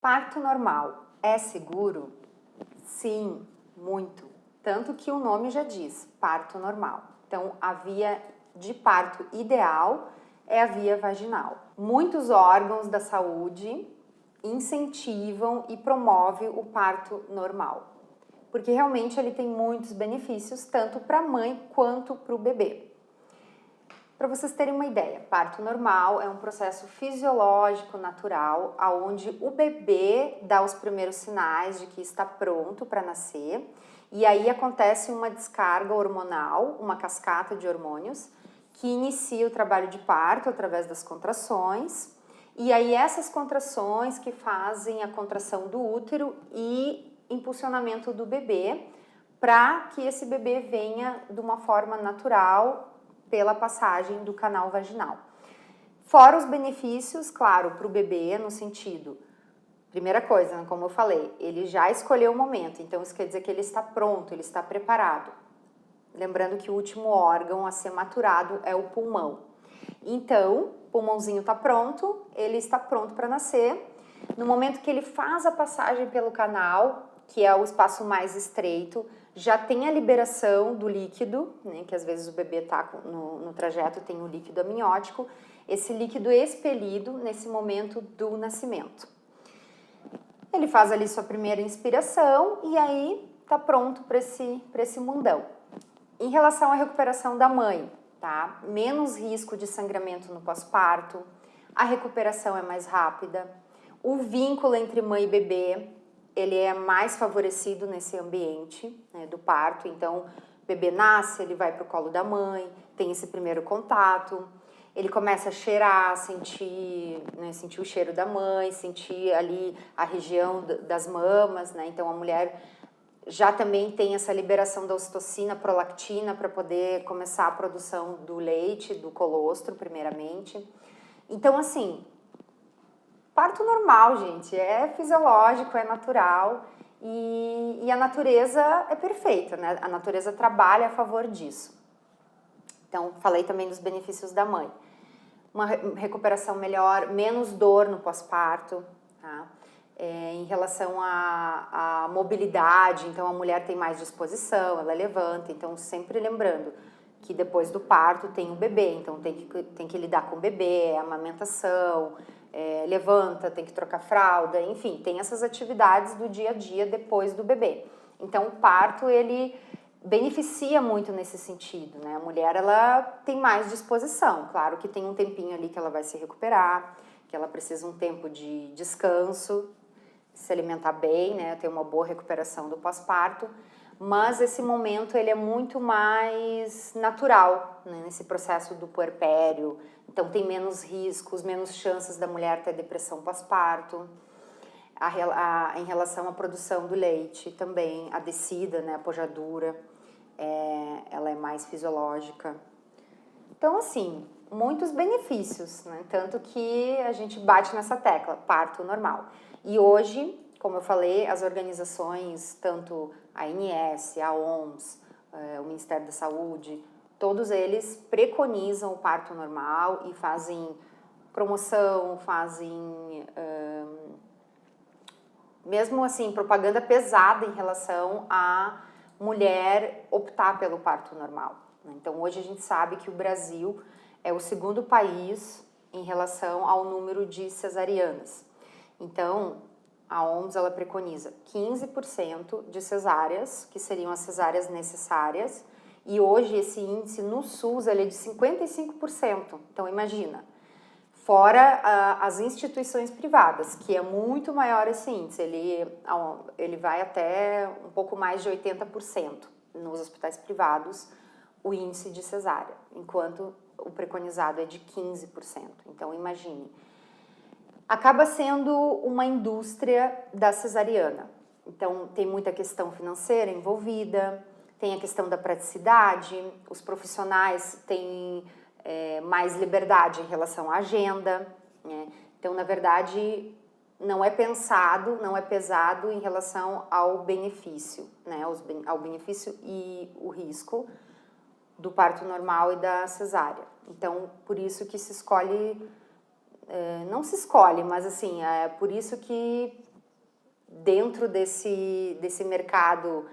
Parto normal é seguro? Sim, muito. Tanto que o nome já diz, parto normal. Então, a via de parto ideal é a via vaginal. Muitos órgãos da saúde incentivam e promovem o parto normal, porque realmente ele tem muitos benefícios, tanto para a mãe quanto para o bebê. Para vocês terem uma ideia, parto normal é um processo fisiológico natural, onde o bebê dá os primeiros sinais de que está pronto para nascer, e aí acontece uma descarga hormonal, uma cascata de hormônios, que inicia o trabalho de parto através das contrações, e aí essas contrações que fazem a contração do útero e impulsionamento do bebê, para que esse bebê venha de uma forma natural, pela passagem do canal vaginal. Fora os benefícios, claro, para o bebê, no sentido, primeira coisa, como eu falei, ele já escolheu o momento, então isso quer dizer que ele está pronto, ele está preparado. Lembrando que o último órgão a ser maturado é o pulmão. Então, o pulmãozinho está pronto, ele está pronto para nascer. No momento que ele faz a passagem pelo canal, que é o espaço mais estreito, já tem a liberação do líquido, né, que às vezes o bebê está no trajeto, tem o líquido amniótico, esse líquido expelido nesse momento do nascimento. Ele faz ali sua primeira inspiração e aí está pronto para esse mundão. Em relação à recuperação da mãe, tá? Menos risco de sangramento no pós-parto, a recuperação é mais rápida, o vínculo entre mãe e bebê, ele é mais favorecido nesse ambiente, né, do parto. Então, o bebê nasce, ele vai para o colo da mãe, tem esse primeiro contato, ele começa a cheirar, sentir o cheiro da mãe, sentir ali a região das mamas, né? Então, a mulher já também tem essa liberação da ocitocina, prolactina, para poder começar a produção do leite, do colostro, primeiramente. Então, assim, parto normal, gente, é fisiológico, é natural e a natureza é perfeita, né? A natureza trabalha a favor disso. Então, falei também dos benefícios da mãe. Uma recuperação melhor, menos dor no pós-parto, tá? Em relação à mobilidade, então a mulher tem mais disposição, ela levanta, então sempre lembrando que depois do parto tem o bebê, então tem que lidar com o bebê, amamentação, levanta, tem que trocar fralda, enfim, tem essas atividades do dia a dia depois do bebê. Então o parto, ele beneficia muito nesse sentido, né? A mulher, ela tem mais disposição, claro que tem um tempinho ali que ela vai se recuperar, que ela precisa um tempo de descanso, se alimentar bem, né, ter uma boa recuperação do pós-parto, mas esse momento ele é muito mais natural, né, nesse processo do puerpério, então tem menos riscos, menos chances da mulher ter depressão pós-parto. Em relação à produção do leite também, a descida, né, a pojadura, ela é mais fisiológica. Então, assim, muitos benefícios, né? Tanto que a gente bate nessa tecla, parto normal. E hoje, como eu falei, as organizações, tanto a ANS, a OMS, o Ministério da Saúde, todos eles preconizam o parto normal e fazem promoção, fazem, mesmo assim, propaganda pesada em relação à mulher optar pelo parto normal. Então, hoje a gente sabe que o Brasil é o segundo país em relação ao número de cesarianas. Então, a OMS, ela preconiza 15% de cesáreas, que seriam as cesáreas necessárias, e hoje esse índice no SUS ele é de 55%. Então, imagina, fora as instituições privadas, que é muito maior esse índice, ele vai até um pouco mais de 80% nos hospitais privados, o índice de cesárea, enquanto o preconizado é de 15%. Então, imagine. Acaba sendo uma indústria da cesariana. Então, tem muita questão financeira envolvida, tem a questão da praticidade, os profissionais têm mais liberdade em relação à agenda, né? Então, na verdade, não é pensado, não é pesado em relação ao benefício, né? Ao benefício e o risco do parto normal e da cesárea. Então, por isso que se escolhe, não se escolhe, mas assim, é por isso que dentro desse mercado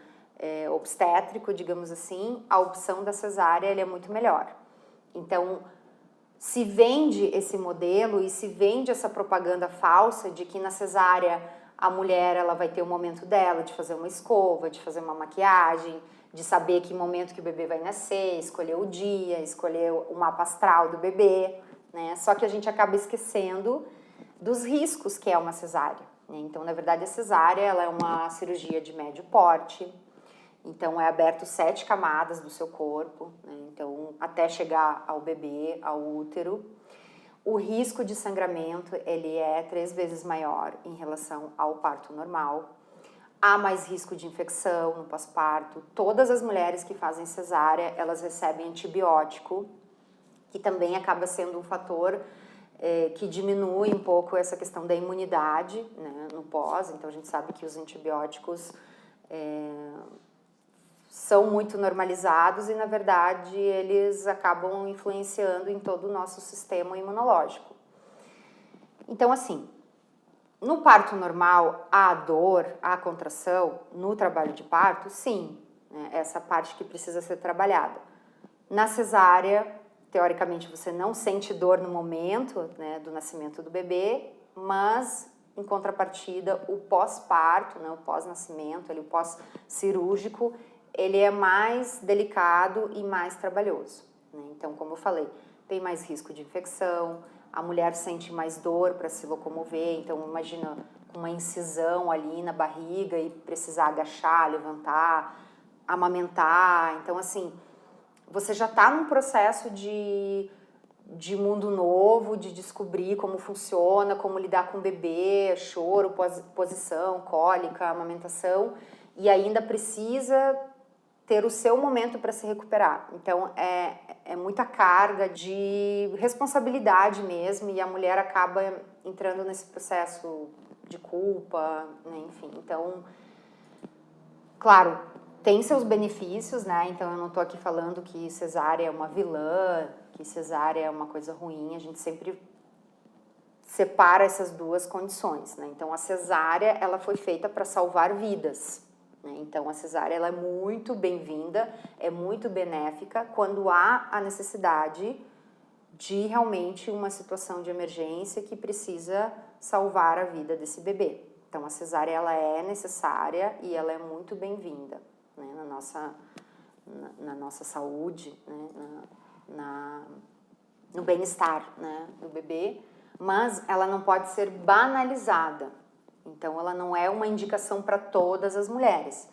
obstétrico, digamos assim, a opção da cesárea ele é muito melhor. Então, se vende esse modelo e se vende essa propaganda falsa de que na cesárea a mulher ela vai ter o momento dela de fazer uma escova, de fazer uma maquiagem, de saber que momento que o bebê vai nascer, escolher o dia, escolher o mapa astral do bebê, né? Só que a gente acaba esquecendo dos riscos que é uma cesárea, né? Então, na verdade, a cesárea ela é uma cirurgia de médio porte, então é aberto 7 camadas do seu corpo, né? Então até chegar ao bebê, ao útero. O risco de sangramento ele é 3 vezes maior em relação ao parto normal. Há mais risco de infecção no pós-parto. Todas as mulheres que fazem cesárea, elas recebem antibiótico, que também acaba sendo um fator que diminui um pouco essa questão da imunidade, né, no pós. Então a gente sabe que os antibióticos são muito normalizados e, na verdade, eles acabam influenciando em todo o nosso sistema imunológico. Então, assim, no parto normal, há dor, há contração, no trabalho de parto, sim, né, essa parte que precisa ser trabalhada. Na cesárea, teoricamente, você não sente dor no momento, né, do nascimento do bebê, mas, em contrapartida, o pós-parto, né, o pós-nascimento, o pós-cirúrgico, ele é mais delicado e mais trabalhoso, né? Então, como eu falei, tem mais risco de infecção, a mulher sente mais dor para se locomover, então imagina uma incisão ali na barriga e precisar agachar, levantar, amamentar. Então, assim, você já está num processo de mundo novo, de descobrir como funciona, como lidar com o bebê, choro, posição, cólica, amamentação, e ainda precisa ter o seu momento para se recuperar. Então, é muita carga de responsabilidade mesmo, e a mulher acaba entrando nesse processo de culpa, né? Enfim. Então, claro, tem seus benefícios, né? Então, eu não tô aqui falando que cesárea é uma vilã, que cesárea é uma coisa ruim, a gente sempre separa essas duas condições, né? Então, a cesárea, ela foi feita para salvar vidas. Então, a cesárea ela é muito bem-vinda, é muito benéfica quando há a necessidade de realmente uma situação de emergência que precisa salvar a vida desse bebê. Então, a cesárea ela é necessária e ela é muito bem-vinda, né, na nossa saúde, né, no bem-estar, né, do bebê, mas ela não pode ser banalizada. Então, ela não é uma indicação para todas as mulheres.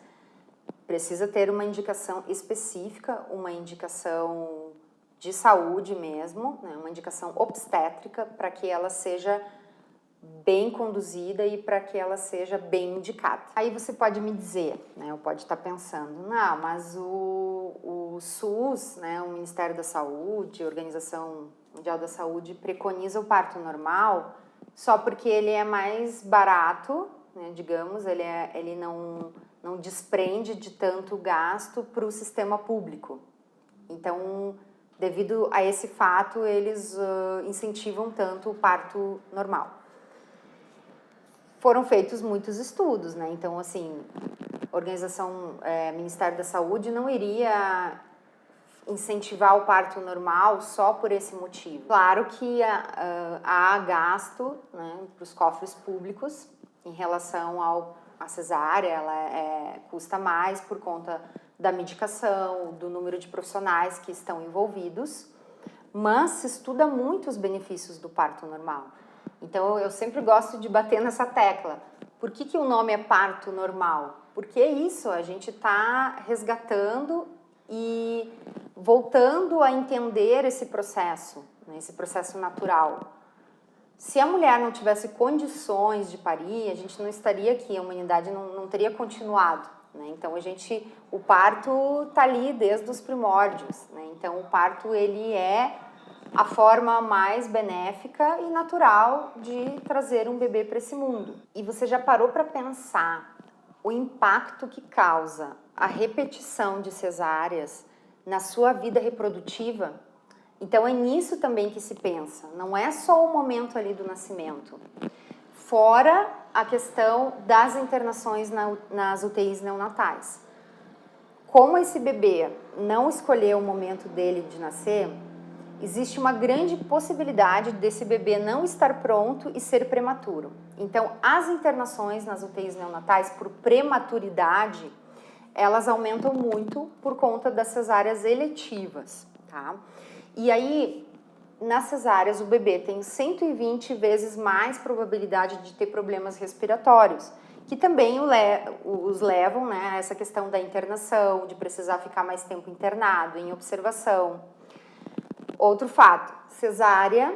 Precisa ter uma indicação específica, uma indicação de saúde mesmo, né? Uma indicação obstétrica para que ela seja bem conduzida e para que ela seja bem indicada. Aí você pode me dizer, né, ou pode estar pensando, não, mas o SUS, né, o Ministério da Saúde, a Organização Mundial da Saúde, preconiza o parto normal só porque ele é mais barato, né, digamos, ele não desprende de tanto gasto para o sistema público. Então, devido a esse fato, eles incentivam tanto o parto normal. Foram feitos muitos estudos, né? Então, assim, Ministério da Saúde não iria incentivar o parto normal só por esse motivo. Claro que há gasto, né, para os cofres públicos em relação à cesárea, ela custa mais por conta da medicação, do número de profissionais que estão envolvidos, mas se estuda muito os benefícios do parto normal. Então, eu sempre gosto de bater nessa tecla. Por que o nome é parto normal? Porque é isso, a gente está resgatando e voltando a entender esse processo, né, esse processo natural. Se a mulher não tivesse condições de parir, a gente não estaria aqui, a humanidade não teria continuado, né? Então, o parto está ali desde os primórdios, né? Então, o parto, ele é a forma mais benéfica e natural de trazer um bebê para esse mundo. E você já parou para pensar o impacto que causa a repetição de cesáreas na sua vida reprodutiva? Então, é nisso também que se pensa. Não é só o momento ali do nascimento. Fora a questão das internações nas UTIs neonatais. Como esse bebê não escolheu o momento dele de nascer, existe uma grande possibilidade desse bebê não estar pronto e ser prematuro. Então, as internações nas UTIs neonatais por prematuridade, elas aumentam muito por conta das cesáreas eletivas, tá? E aí, nas cesáreas, o bebê tem 120 vezes mais probabilidade de ter problemas respiratórios, que também os levam, né, a essa questão da internação, de precisar ficar mais tempo internado, em observação. Outro fato, cesárea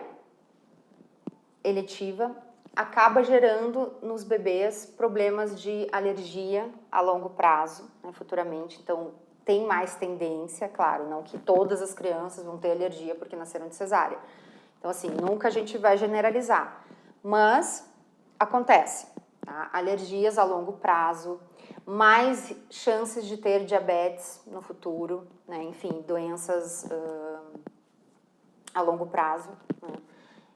eletiva acaba gerando nos bebês problemas de alergia a longo prazo, né, futuramente. Então, tem mais tendência, claro, não que todas as crianças vão ter alergia porque nasceram de cesárea. Então, assim, nunca a gente vai generalizar, mas acontece, tá? Alergias a longo prazo, mais chances de ter diabetes no futuro, né? Enfim, doenças a longo prazo, né?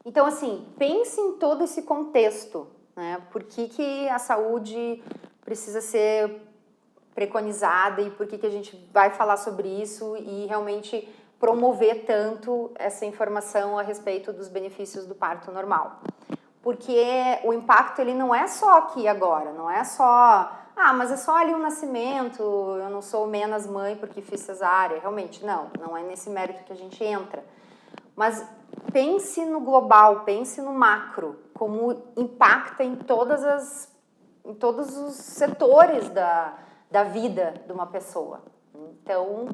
Então, assim, pense em todo esse contexto, né? Por que a saúde precisa ser preconizada e por que a gente vai falar sobre isso e realmente promover tanto essa informação a respeito dos benefícios do parto normal. Porque o impacto ele não é só aqui agora, não é só, mas é só ali um nascimento, eu não sou menos mãe porque fiz cesárea. Realmente, não é nesse mérito que a gente entra. Mas pense no global, pense no macro, como impacta em todos os setores da vida de uma pessoa. Então,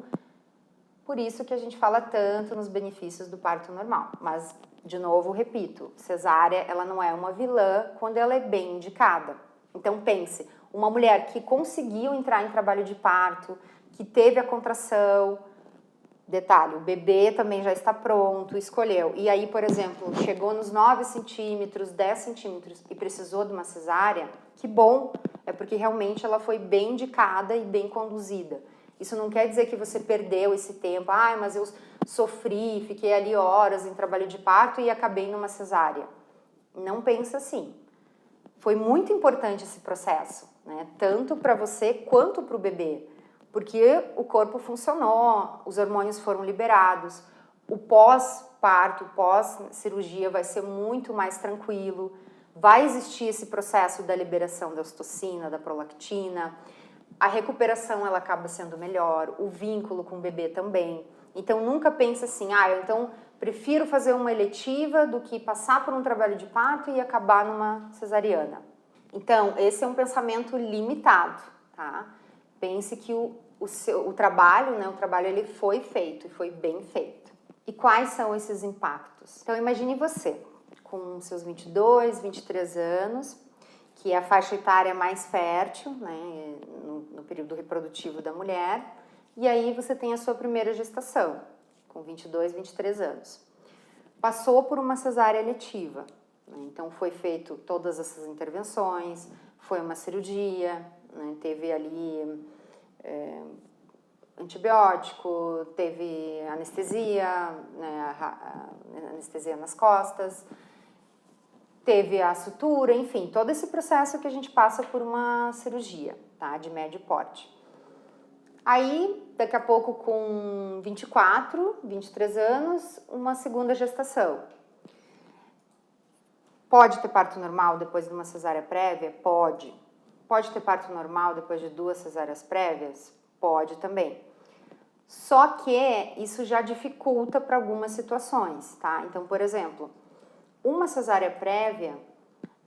por isso que a gente fala tanto nos benefícios do parto normal. Mas, de novo, repito, cesárea, ela não é uma vilã quando ela é bem indicada. Então, pense, uma mulher que conseguiu entrar em trabalho de parto, que teve a contração, detalhe, o bebê também já está pronto, escolheu. E aí, por exemplo, chegou nos 9 centímetros, 10 centímetros e precisou de uma cesárea, que bom, é porque realmente ela foi bem indicada e bem conduzida. Isso não quer dizer que você perdeu esse tempo, mas eu sofri, fiquei ali horas em trabalho de parto e acabei numa cesárea. Não pensa assim. Foi muito importante esse processo, né? Tanto para você quanto para o bebê. Porque o corpo funcionou, os hormônios foram liberados, o pós-parto, pós-cirurgia vai ser muito mais tranquilo, vai existir esse processo da liberação da ocitocina, da prolactina, a recuperação ela acaba sendo melhor, o vínculo com o bebê também. Então nunca pense assim, então prefiro fazer uma eletiva do que passar por um trabalho de parto e acabar numa cesariana. Então esse é um pensamento limitado, tá? Pense que o trabalho, né, ele foi feito e foi bem feito. E quais são esses impactos? Então imagine você, com seus 22, 23 anos, que é a faixa etária mais fértil, né, no período reprodutivo da mulher, e aí você tem a sua primeira gestação, com 22, 23 anos. Passou por uma cesárea eletiva, né, então foi feito todas essas intervenções, foi uma cirurgia, né, teve ali antibiótico, teve anestesia, né, anestesia nas costas, teve a sutura, enfim, todo esse processo que a gente passa por uma cirurgia, tá, de médio porte. Aí, daqui a pouco, com 24, 23 anos, uma segunda gestação. Pode ter parto normal depois de uma cesárea prévia? Pode. Pode ter parto normal depois de 2 cesáreas prévias? Pode também. Só que isso já dificulta para algumas situações, tá? Então, por exemplo, uma cesárea prévia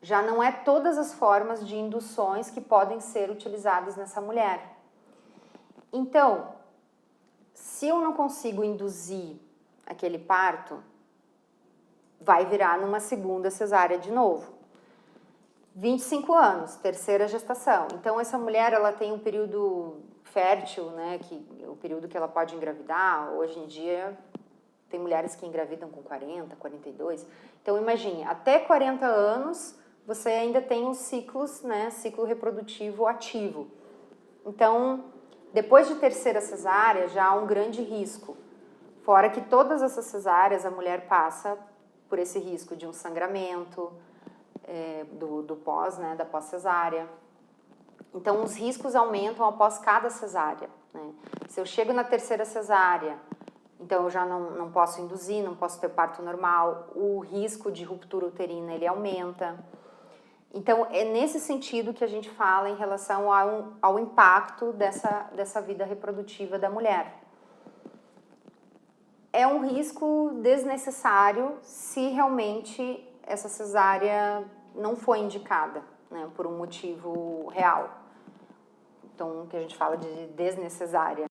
já não é todas as formas de induções que podem ser utilizadas nessa mulher. Então, se eu não consigo induzir aquele parto, vai virar numa segunda cesárea de novo. 25 anos, terceira gestação. Então, essa mulher, ela tem um período fértil, né, o período que ela pode engravidar. Hoje em dia, tem mulheres que engravidam com 40, 42. Então, imagine, até 40 anos, você ainda tem os ciclos, né, ciclo reprodutivo ativo. Então, depois de terceira cesárea, já há um grande risco. Fora que todas essas cesáreas, a mulher passa por esse risco de um sangramento, do pós, né, da pós-cesárea. Então, os riscos aumentam após cada cesárea, né? Se eu chego na terceira cesárea, então eu já não posso induzir, não posso ter parto normal, o risco de ruptura uterina, ele aumenta. Então, é nesse sentido que a gente fala em relação ao impacto dessa vida reprodutiva da mulher. É um risco desnecessário se realmente essa cesárea não foi indicada, né, por um motivo real. Então, o que a gente fala de desnecessária.